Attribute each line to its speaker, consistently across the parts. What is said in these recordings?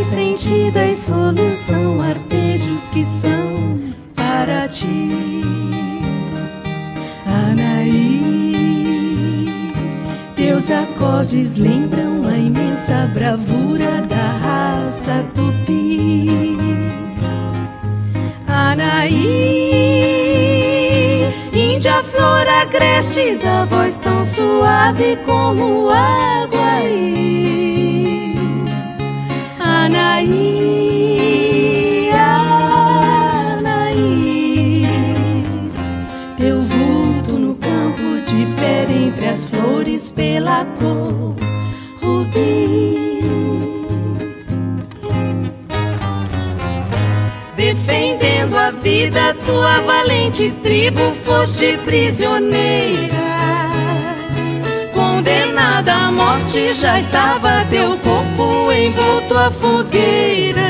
Speaker 1: sentida e solução, arpejos que são para ti. Anaí, teus acordes lembram a imensa bravura da raça tupi. Anaí, índia flor agreste da voz tão suave como Aguaí. Anaí, Anaí, teu vulto no campo difere entre as flores pela cor rubi. Defendendo a vida, tua valente tribo foste prisioneira. Condenada à morte, já estava teu corpo envolto à fogueira.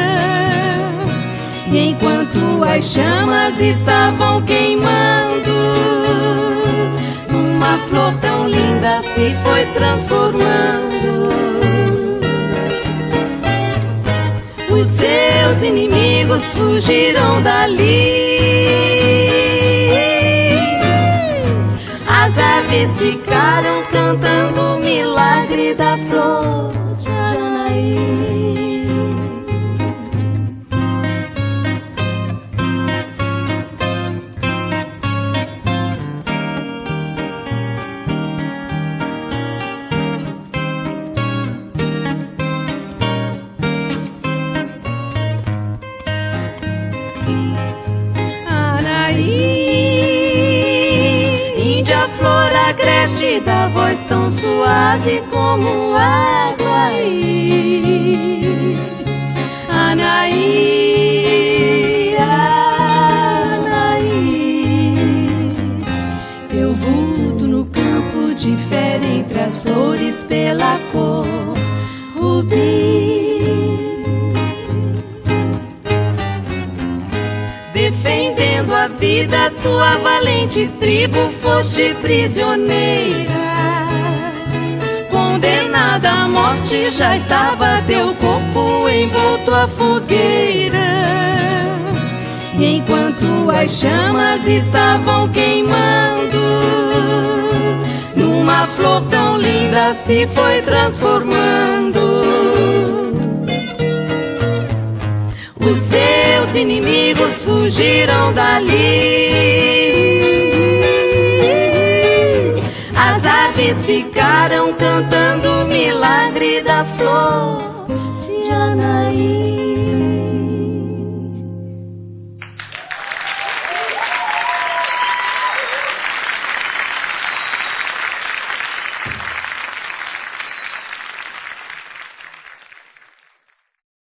Speaker 1: E enquanto as chamas estavam queimando, uma flor tão linda se foi transformando. Os seus inimigos fugiram dali. As aves ficaram cantando o milagre da flor de Anaí. Flor agreste da voz tão suave como Aguaí. Anaí, Anaí, teu vulto no campo difere entre as flores pela cor rubi. Defendendo a vida, tua valente tribo foste prisioneira. Condenada à morte, já estava teu corpo envolto à fogueira. E enquanto as chamas estavam queimando, numa flor tão linda se foi transformando. Os seus inimigos fugiram dali. As aves ficaram cantando o milagre da flor